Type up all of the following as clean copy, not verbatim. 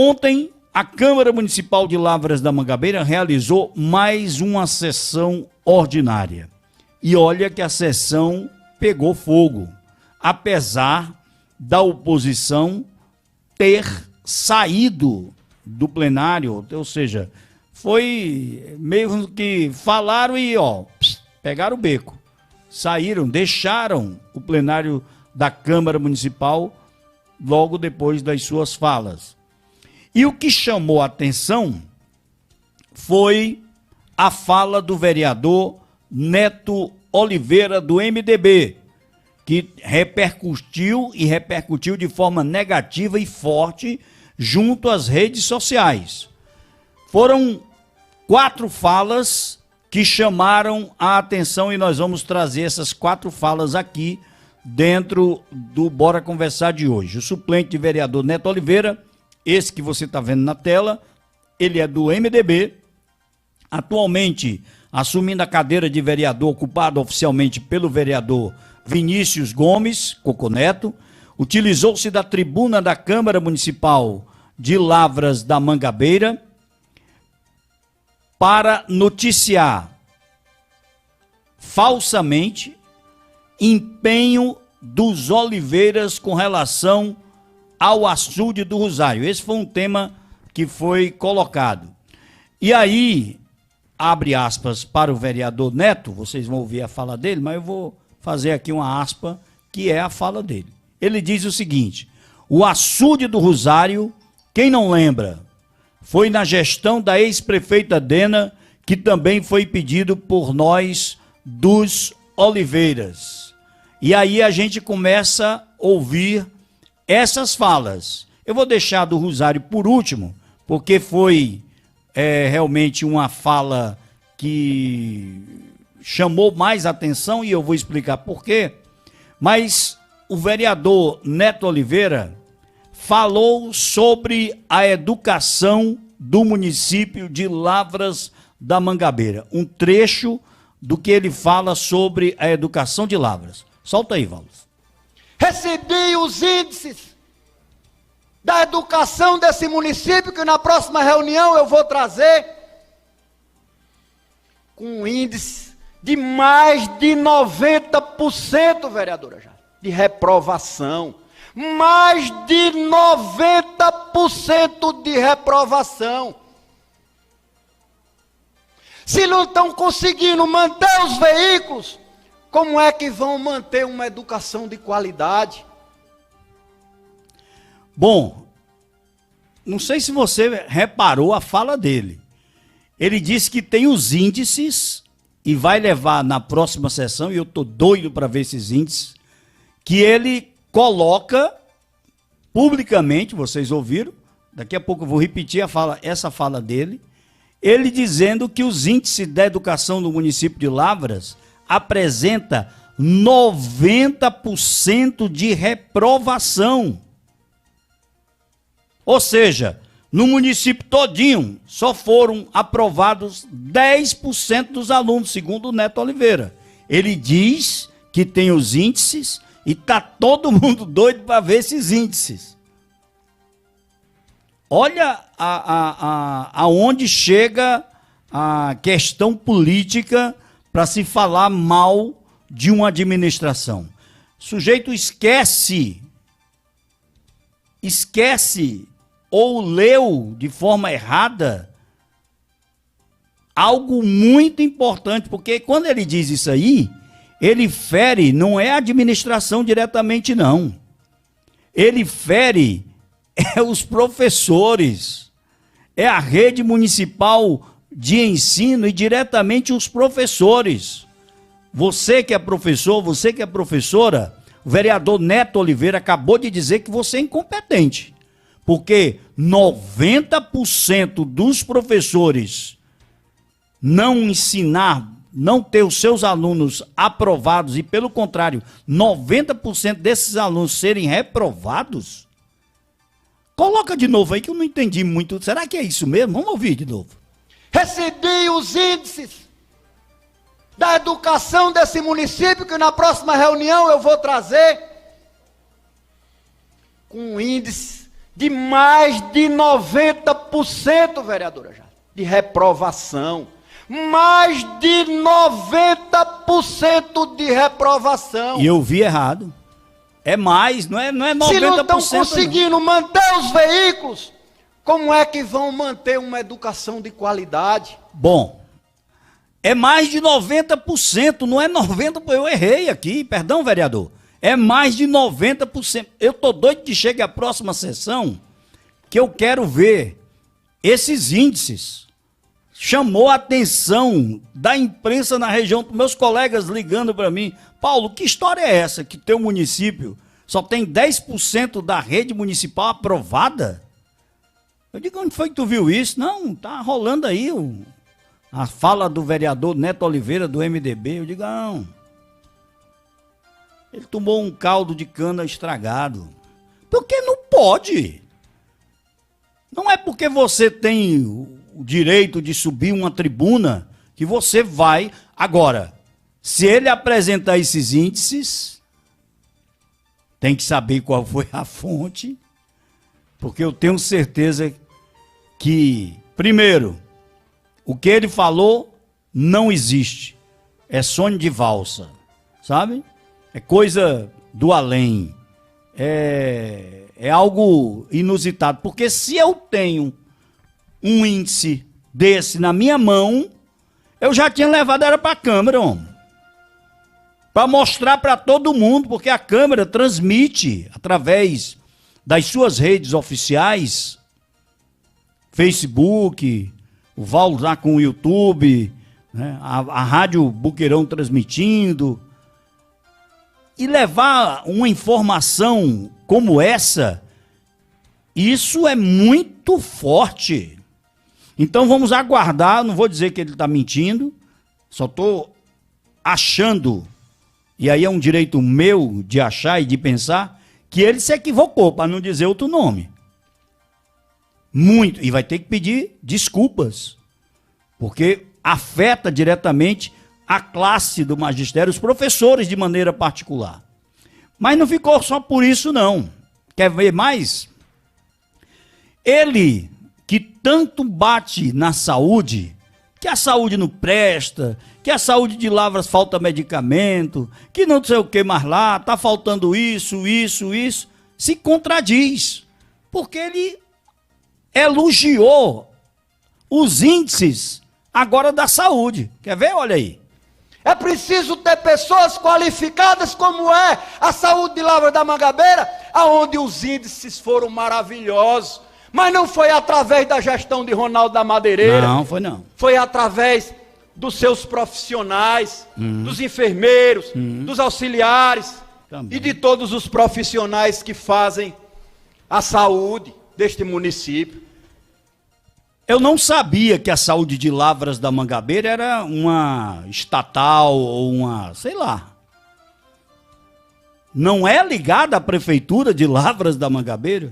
Ontem, a Câmara Municipal de Lavras da Mangabeira realizou mais uma sessão ordinária. E olha que a sessão pegou fogo, apesar da oposição ter saído do plenário, ou seja, foi meio que falaram e pegaram o beco, saíram, deixaram o plenário da Câmara Municipal logo depois das suas falas. E o que chamou a atenção foi a fala do vereador Neto Oliveira, do MDB, que repercutiu de forma negativa e forte junto às redes sociais. Foram 4 falas que chamaram a atenção e nós vamos trazer essas 4 falas aqui dentro do Bora Conversar de hoje. O suplente de vereador Neto Oliveira, esse que você está vendo na tela, ele é do MDB, atualmente assumindo a cadeira de vereador ocupada oficialmente pelo vereador Vinícius Gomes Coconeto, utilizou-se da tribuna da Câmara Municipal de Lavras da Mangabeira para noticiar falsamente empenho dos Oliveiras com relação ao açude do Rosário. Esse foi um tema que foi colocado. E aí, abre aspas para o vereador Neto, vocês vão ouvir a fala dele, mas eu vou fazer aqui uma aspa que é a fala dele. Ele diz o seguinte: o açude do Rosário, quem não lembra, foi na gestão da ex-prefeita Dena, que também foi pedido por nós dos Oliveiras. E aí a gente começa a ouvir essas falas. Eu vou deixar do Rosário por último, porque foi realmente uma fala que chamou mais atenção e eu vou explicar por quê. Mas o vereador Neto Oliveira falou sobre a educação do município de Lavras da Mangabeira. Um trecho do que ele fala sobre a educação de Lavras. Solta aí, Valdes. Recebi os índices da educação desse município, que na próxima reunião eu vou trazer, com um índice de mais de 90%, vereadora Jade, de reprovação. Mais de 90% de reprovação. Se não estão conseguindo manter os veículos, como é que vão manter uma educação de qualidade? Bom, não sei se você reparou a fala dele. Ele disse que tem os índices e vai levar na próxima sessão, e eu estou doido para ver esses índices, que ele coloca publicamente, vocês ouviram, daqui a pouco eu vou repetir essa fala dele, ele dizendo que os índices da educação do município de Lavras apresenta 90% de reprovação. Ou seja, no município todinho só foram aprovados 10% dos alunos, segundo o Neto Oliveira. Ele diz que tem os índices e está todo mundo doido para ver esses índices. Olha aonde chega a questão política para se falar mal de uma administração. O sujeito esquece ou leu de forma errada algo muito importante, porque quando ele diz isso aí, ele fere, não é a administração diretamente não, ele fere os professores, é a rede municipal de ensino e diretamente os professores. Você que é professor, você que é professora, o vereador Neto Oliveira acabou de dizer que você é incompetente, porque 90% dos professores não ensinar, não ter os seus alunos aprovados e, pelo contrário, 90% desses alunos serem reprovados. Coloca de novo aí que eu não entendi muito. Será que é isso mesmo? Vamos ouvir de novo. Recebi os índices da educação desse município, que na próxima reunião eu vou trazer, com um índice de mais de 90%, vereadora Jade, de reprovação. Mais de 90% de reprovação. E eu vi errado. É mais, não é 90%. Se não estão conseguindo manter os veículos, como é que vão manter uma educação de qualidade? Bom, é mais de 90%, não é 90%, eu errei aqui, perdão, vereador. É mais de 90%. Eu tô doido de chegar à próxima sessão, que eu quero ver esses índices. Chamou a atenção da imprensa na região, meus colegas ligando para mim. Paulo, que história é essa que teu município só tem 10% da rede municipal aprovada? Eu digo, onde foi que tu viu isso? Não, tá rolando aí a fala do vereador Neto Oliveira, do MDB. Eu digo, não. Ele tomou um caldo de cana estragado. Porque não pode. Não é porque você tem o direito de subir uma tribuna que você vai. Agora, se ele apresentar esses índices, tem que saber qual foi a fonte, porque eu tenho certeza que, primeiro, o que ele falou não existe. É sonho de valsa, sabe? É coisa do além. É algo inusitado. Porque se eu tenho um índice desse na minha mão, eu já tinha levado ela para a Câmara, homem. Para mostrar para todo mundo, porque a Câmara transmite através das suas redes oficiais, Facebook, o Val lá com o YouTube, né, a Rádio Boqueirão transmitindo. E levar uma informação como essa, isso é muito forte. Então vamos aguardar, não vou dizer que ele está mentindo, só estou achando, e aí é um direito meu de achar e de pensar, que ele se equivocou, para não dizer outro nome. Muito, e vai ter que pedir desculpas, porque afeta diretamente a classe do magistério, os professores de maneira particular. Mas não ficou só por isso não. Quer ver mais? Ele que tanto bate na saúde, que a saúde não presta, que a saúde de Lavras falta medicamento, que não sei o que mais lá, está faltando isso, se contradiz. Porque ele elogiou os índices agora da saúde. Quer ver? Olha aí. É preciso ter pessoas qualificadas como é a saúde de Lavras da Mangabeira, aonde os índices foram maravilhosos. Mas não foi através da gestão de Ronaldo da Madeireira. Não, foi não. Foi através dos seus profissionais, dos enfermeiros, dos auxiliares Também. e de todos os profissionais que fazem a saúde deste município. Eu não sabia que a saúde de Lavras da Mangabeira era uma estatal ou uma, sei lá. Não é ligada à prefeitura de Lavras da Mangabeira?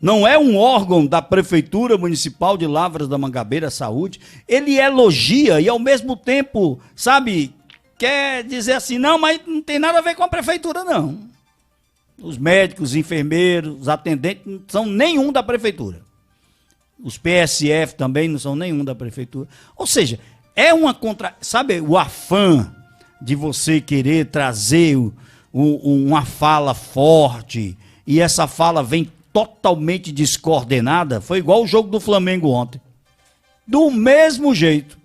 Não é um órgão da Prefeitura Municipal de Lavras da Mangabeira Saúde. Ele elogia e ao mesmo tempo, sabe, quer dizer assim, não, mas não tem nada a ver com a prefeitura, não. Os médicos, os enfermeiros, os atendentes não são nenhum da prefeitura. Os PSF também não são nenhum da prefeitura. Ou seja, é uma sabe, o afã de você querer trazer uma fala forte e essa fala vem totalmente descoordenada, foi igual o jogo do Flamengo ontem. Do mesmo jeito.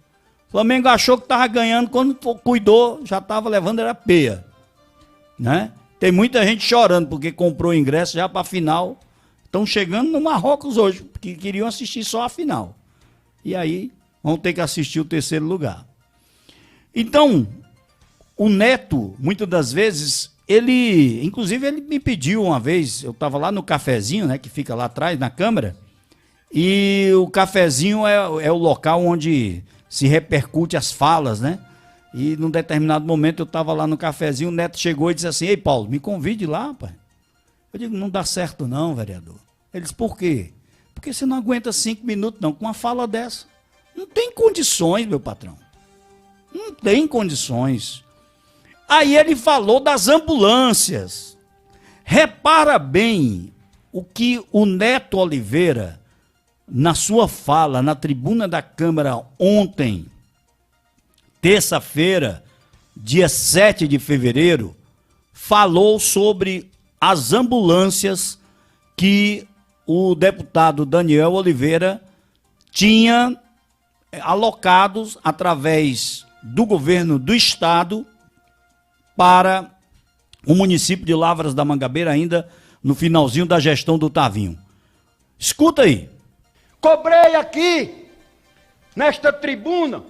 O Flamengo achou que estava ganhando, quando cuidou, já estava levando, era peia. Né? Tem muita gente chorando, porque comprou ingresso já para a final. Estão chegando no Marrocos hoje, porque queriam assistir só a final. E aí vão ter que assistir o terceiro lugar. Então, o Neto, muitas das vezes, inclusive ele me pediu uma vez, eu estava lá no cafezinho, né, que fica lá atrás, na Câmara, e o cafezinho é o local onde se repercute as falas, né? E num determinado momento eu estava lá no cafezinho, o Neto chegou e disse assim, ei Paulo, me convide lá, pai. Eu digo, não dá certo não, vereador. Ele disse, por quê? Porque você não aguenta 5 minutos não, com uma fala dessa. Não tem condições, meu patrão. Não tem condições. Aí ele falou das ambulâncias. Repara bem o que o Neto Oliveira, na sua fala na tribuna da Câmara ontem, terça-feira, dia 7 de fevereiro, falou sobre as ambulâncias que o deputado Daniel Oliveira tinha alocados através do governo do estado para o município de Lavras da Mangabeira, ainda no finalzinho da gestão do Tavinho. Escuta aí. Cobrei aqui, nesta tribuna,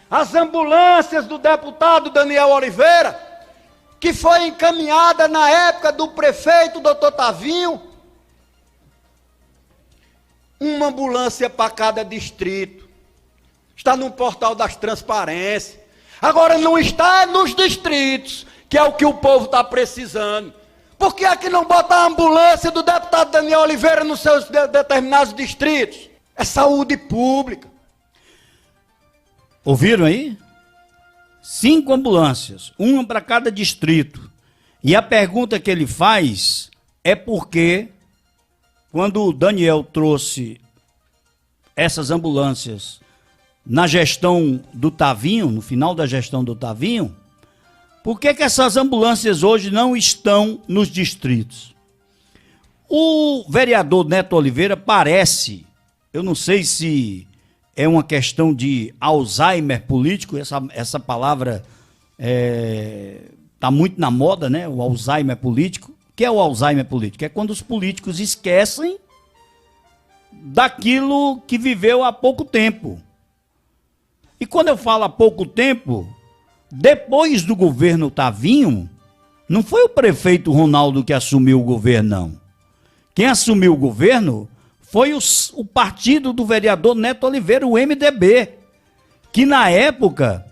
as ambulâncias do deputado Daniel Oliveira, que foi encaminhada na época do prefeito doutor Tavinho, uma ambulância para cada distrito. Está no portal das transparências. Agora não está nos distritos, que é o que o povo está precisando. Por que é que não bota a ambulância do deputado Daniel Oliveira nos seus determinados distritos? É saúde pública. Ouviram aí? 5 ambulâncias, uma para cada distrito. E a pergunta que ele faz é porque, quando o Daniel trouxe essas ambulâncias na gestão do Tavinho, no final da gestão do Tavinho, por que essas ambulâncias hoje não estão nos distritos? O vereador Neto Oliveira parece, eu não sei se é uma questão de Alzheimer político, essa palavra está muito na moda, né? O Alzheimer político. O que é o Alzheimer político? É quando os políticos esquecem daquilo que viveu há pouco tempo. E quando eu falo há pouco tempo, depois do governo Tavinho, não foi o prefeito Ronaldo que assumiu o governo, não. Quem assumiu o governo foi o partido do vereador Neto Oliveira, o MDB, que na época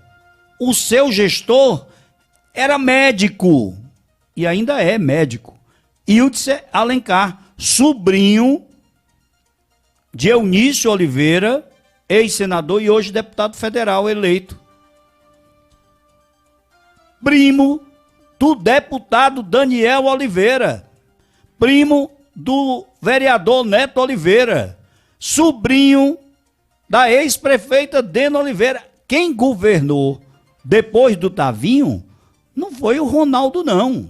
o seu gestor era médico, e ainda é médico, Ilse Alencar, sobrinho de Eunício Oliveira, ex-senador e hoje deputado federal eleito. Primo do deputado Daniel Oliveira, primo do vereador Neto Oliveira, sobrinho da ex-prefeita Dena Oliveira. Quem governou depois do Tavinho não foi o Ronaldo, não.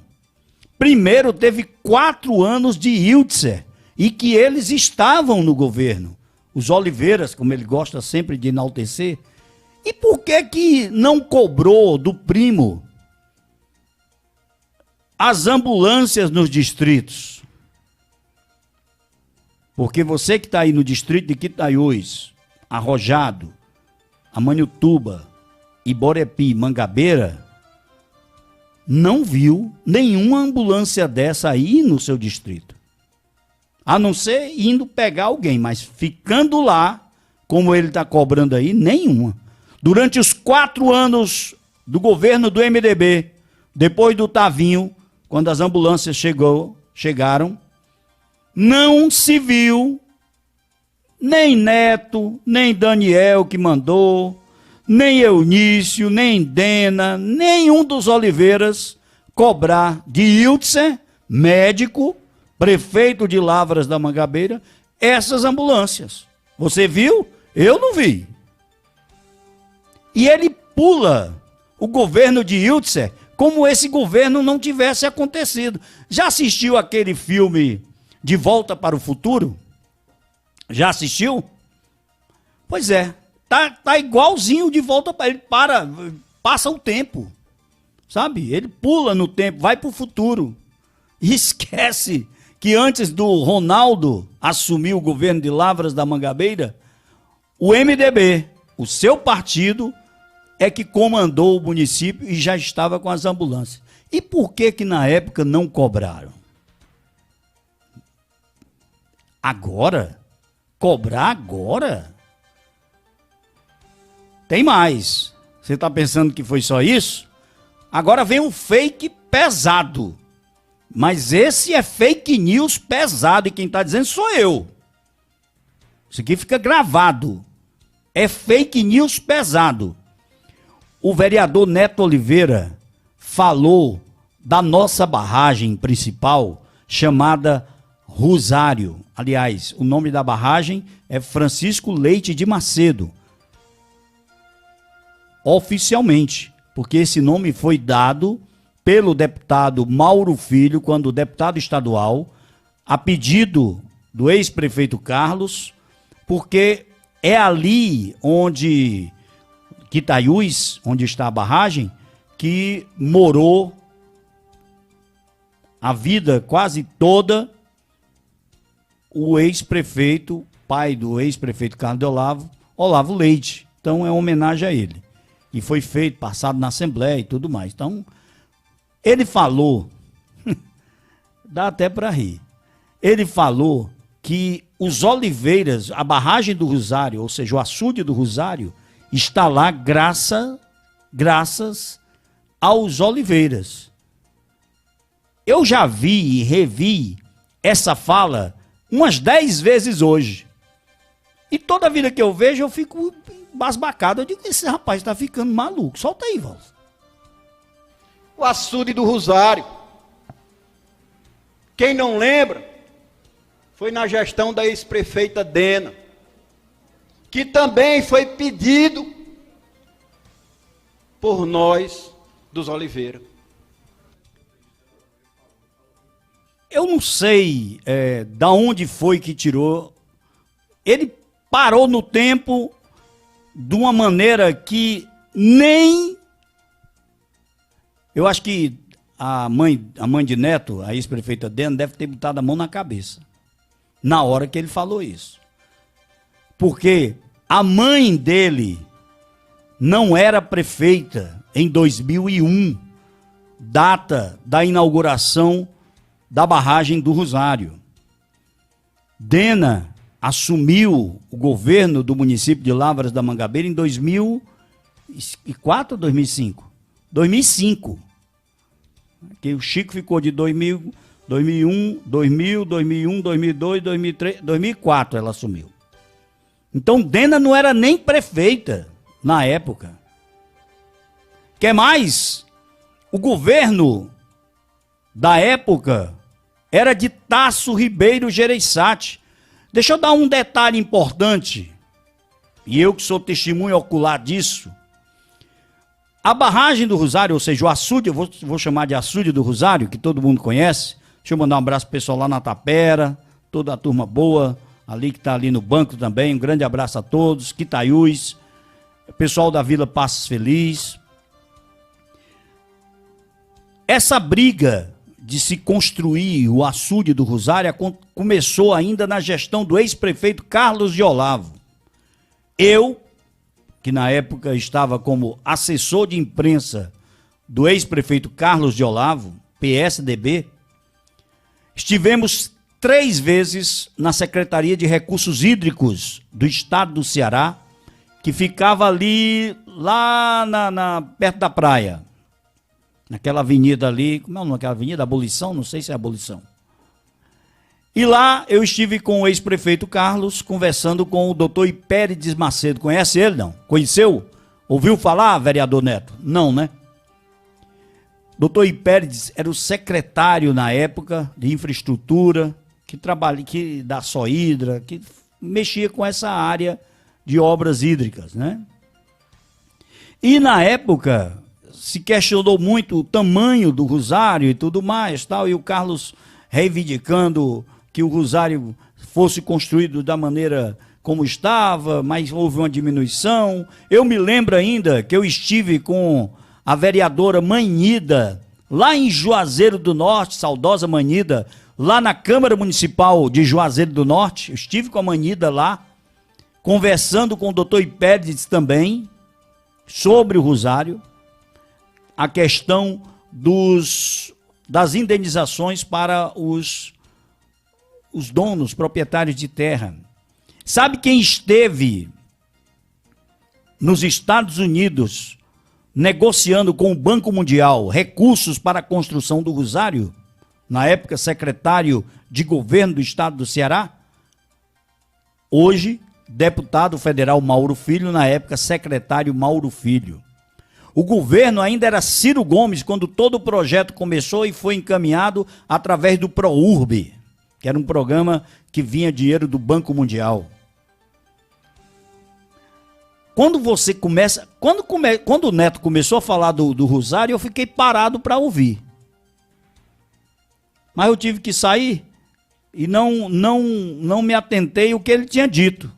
Primeiro teve 4 anos de Ilse, e que eles estavam no governo. Os Oliveiras, como ele gosta sempre de enaltecer. E por que não cobrou do primo as ambulâncias nos distritos? Porque você que está aí no distrito de Quitaiús, Arrojado, Amanhutuba, Iborepi, Mangabeira, não viu nenhuma ambulância dessa aí no seu distrito. A não ser indo pegar alguém, mas ficando lá, como ele está cobrando aí, nenhuma. Durante os 4 anos do governo do MDB, depois do Tavinho, quando as ambulâncias chegaram, não se viu nem Neto, nem Daniel que mandou, nem Eunício, nem Dena, nenhum dos Oliveiras cobrar de Ilse, médico, prefeito de Lavras da Mangabeira, essas ambulâncias. Você viu? Eu não vi. E ele pula o governo de Ilse como esse governo não tivesse acontecido. Já assistiu aquele filme De Volta para o Futuro? Já assistiu? Pois é, tá igualzinho De Volta para ele, passa o tempo, sabe? Ele pula no tempo, vai para o futuro e esquece que antes do Ronaldo assumir o governo de Lavras da Mangabeira, o MDB, o seu partido, é que comandou o município e já estava com as ambulâncias. E por que na época não cobraram? Agora? Cobrar agora? Tem mais. Você está pensando que foi só isso? Agora vem um fake pesado. Mas esse é fake news pesado e quem está dizendo sou eu. Isso aqui fica gravado. É fake news pesado. O vereador Neto Oliveira falou da nossa barragem principal chamada Rosário. Aliás, o nome da barragem é Francisco Leite de Macedo. Oficialmente, porque esse nome foi dado pelo deputado Mauro Filho, quando deputado estadual, a pedido do ex-prefeito Carlos, porque é ali onde, Quitaiús, onde está a barragem, que morou a vida quase toda o ex-prefeito, pai do ex-prefeito Carlos de Olavo Leite. Então é uma homenagem a ele. E foi feito, passado na Assembleia e tudo mais. Então, ele falou, dá até para rir, ele falou que os Oliveiras, a barragem do Rosário, ou seja, o açude do Rosário, está lá graças aos Oliveiras. Eu já vi e revi essa fala umas 10 vezes hoje. E toda vida que eu vejo, eu fico basbacado. Eu digo, esse rapaz está ficando maluco. Solta aí, Valdo. O açude do Rosário. Quem não lembra, foi na gestão da ex-prefeita Dena, que também foi pedido por nós dos Oliveira. Eu não sei da onde foi que tirou. Ele parou no tempo de uma maneira que nem... Eu acho que a mãe de Neto, a ex-prefeita Dena, deve ter botado a mão na cabeça na hora que ele falou isso. Porque a mãe dele não era prefeita em 2001, data da inauguração da barragem do Rosário. Dena assumiu o governo do município de Lavras da Mangabeira em 2004 ou 2005? 2005. Que o Chico ficou de 2000, 2001, 2002, 2003, 2004 ela assumiu. Então Dena não era nem prefeita na época. Quer mais? O governo da época era de Tasso Ribeiro Gereissati. Deixa eu dar um detalhe importante, e eu que sou testemunho ocular disso. A barragem do Rosário, ou seja, o açude, eu vou chamar de açude do Rosário, que todo mundo conhece. Deixa eu mandar um abraço pro pessoal lá na Tapera, toda a turma boa, ali que está ali no banco também. Um grande abraço a todos, Quitaiús, pessoal da Vila Passos Feliz. Essa briga de se construir o açude do Rosário começou ainda na gestão do ex-prefeito Carlos de Olavo. Eu, que na época estava como assessor de imprensa do ex-prefeito Carlos de Olavo, PSDB, estivemos 3 vezes na Secretaria de Recursos Hídricos do Estado do Ceará, que ficava ali, lá perto da praia. Naquela avenida ali, como é o nome daquela avenida? Abolição? Não sei se é Abolição. E lá eu estive com o ex-prefeito Carlos, conversando com o doutor Hipérides Macedo. Conhece ele, não? Conheceu? Ouviu falar, vereador Neto? Não, né? Doutor Hipérides era o secretário na época de infraestrutura, que da Sohidra, que mexia com essa área de obras hídricas, né? E na época se questionou muito o tamanho do Rosário e tudo mais, tal, e o Carlos reivindicando que o Rosário fosse construído da maneira como estava, mas houve uma diminuição. Eu me lembro ainda que eu estive com a vereadora Manhida, lá em Juazeiro do Norte, saudosa Manhida, lá na Câmara Municipal de Juazeiro do Norte. Eu estive com a Manhida lá, conversando com o doutor Hipérides também, sobre o Rosário, a questão das indenizações para os donos, proprietários de terra. Sabe quem esteve nos Estados Unidos negociando com o Banco Mundial recursos para a construção do Rosário? Na época, secretário de governo do estado do Ceará. Hoje, deputado federal Mauro Filho, na época, secretário Mauro Filho. O governo ainda era Ciro Gomes quando todo o projeto começou e foi encaminhado através do ProURB, que era um programa que vinha dinheiro do Banco Mundial. Quando você começa, quando o Neto começou a falar do Rosário, eu fiquei parado para ouvir. Mas eu tive que sair e não me atentei o que ele tinha dito.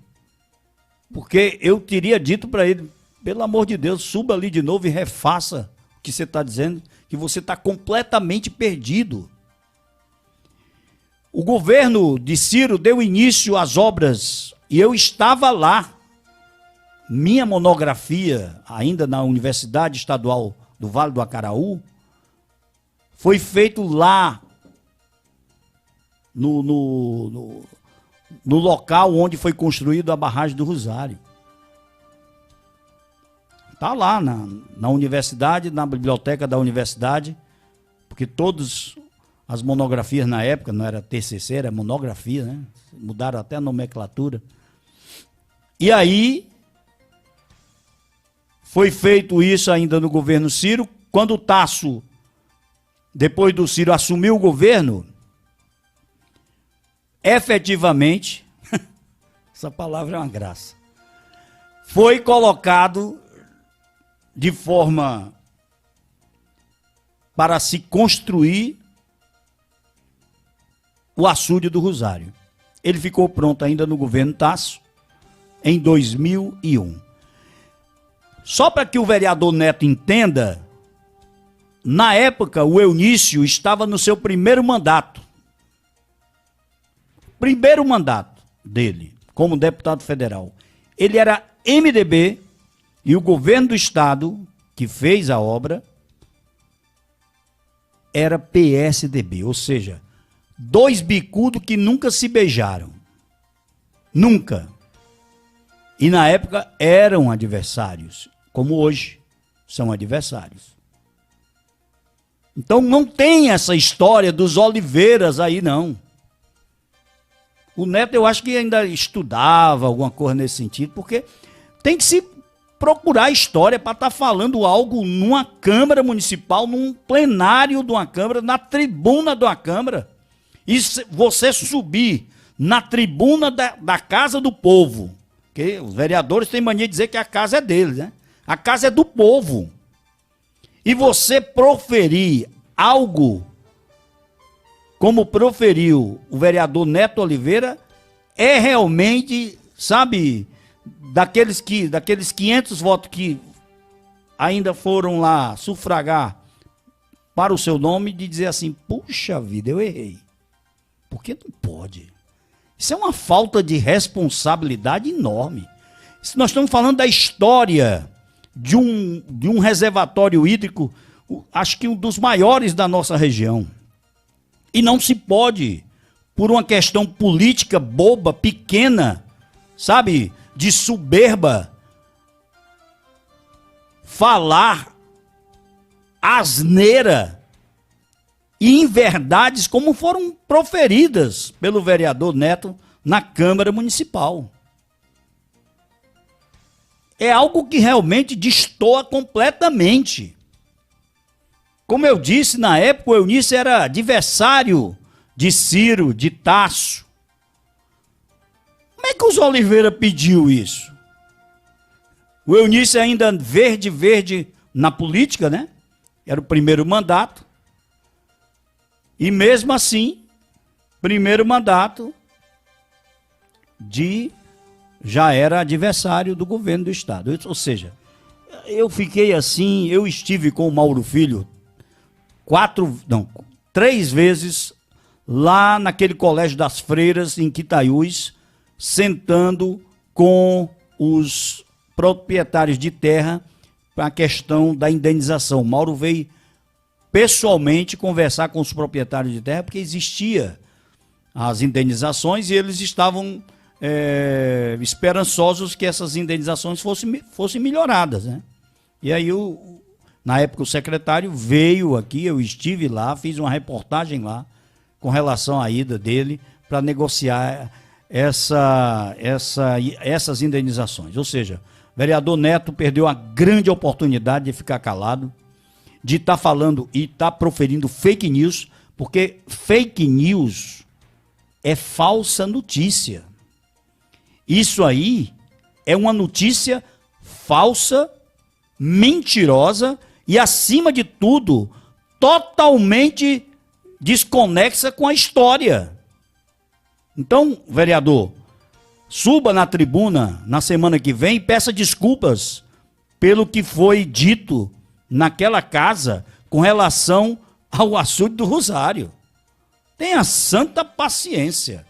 Porque eu teria dito para ele, pelo amor de Deus, suba ali de novo e refaça o que você está dizendo, que você está completamente perdido. O governo de Ciro deu início às obras e eu estava lá. Minha monografia, ainda na Universidade Estadual do Vale do Acaraú, foi feito lá no local onde foi construída a barragem do Rosário. Está lá na universidade, na biblioteca da universidade, porque todas as monografias na época, não era TCC, era monografia, né? Mudaram até a nomenclatura. E aí, foi feito isso ainda no governo Ciro. Quando o Tasso, depois do Ciro, assumiu o governo, efetivamente, essa palavra é uma graça, foi colocado de forma para se construir o açude do Rosário. Ele ficou pronto ainda no governo Tasso, em 2001. Só para que o vereador Neto entenda, na época o Eunício estava no seu primeiro mandato. Primeiro mandato dele, como deputado federal. Ele era MDB e o governo do estado, que fez a obra, era PSDB. Ou seja, dois bicudos que nunca se beijaram. Nunca. E na época eram adversários, como hoje são adversários. Então não tem essa história dos Oliveiras aí, não. O Neto eu acho que ainda estudava alguma coisa nesse sentido, porque tem que se procurar história para estar falando algo numa Câmara Municipal, num plenário de uma Câmara, na tribuna de uma Câmara. E você subir na tribuna da Casa do Povo, porque os vereadores têm mania de dizer que a casa é deles, né? A casa é do povo. E você proferir algo como proferiu o vereador Neto Oliveira é realmente, sabe, daqueles 500 votos que ainda foram lá sufragar para o seu nome, de dizer assim, puxa vida, eu errei. Porque não pode. Isso é uma falta de responsabilidade enorme. Se nós estamos falando da história de um reservatório hídrico, acho que um dos maiores da nossa região. E não se pode, por uma questão política boba, pequena, sabe, de soberba, falar asneira e inverdades como foram proferidas pelo vereador Neto na Câmara Municipal. É algo que realmente destoa completamente. Como eu disse, na época o Eunício era adversário de Ciro, de Tasso. Como é que os Oliveira pediu isso? O Eunício ainda verde na política, né? Era o primeiro mandato. E mesmo assim, primeiro mandato já era adversário do governo do estado. Ou seja, eu fiquei assim, eu estive com o Mauro Filho 3 vezes lá naquele colégio das freiras em Quitaiús, sentando com os proprietários de terra para a questão da indenização. O Mauro veio pessoalmente conversar com os proprietários de terra, porque existia as indenizações e eles estavam esperançosos que essas indenizações fossem melhoradas, né? E aí, na época, o secretário veio aqui, eu estive lá, fiz uma reportagem lá com relação à ida dele para negociar essas indenizações. Ou seja, o vereador Neto perdeu a grande oportunidade de ficar calado, de estar falando e estar proferindo fake news, porque fake news é falsa notícia. Isso aí é uma notícia falsa, mentirosa e, acima de tudo, totalmente desconexa com a história. Então, vereador, suba na tribuna na semana que vem e peça desculpas pelo que foi dito naquela casa com relação ao açude do Rosário. Tenha santa paciência.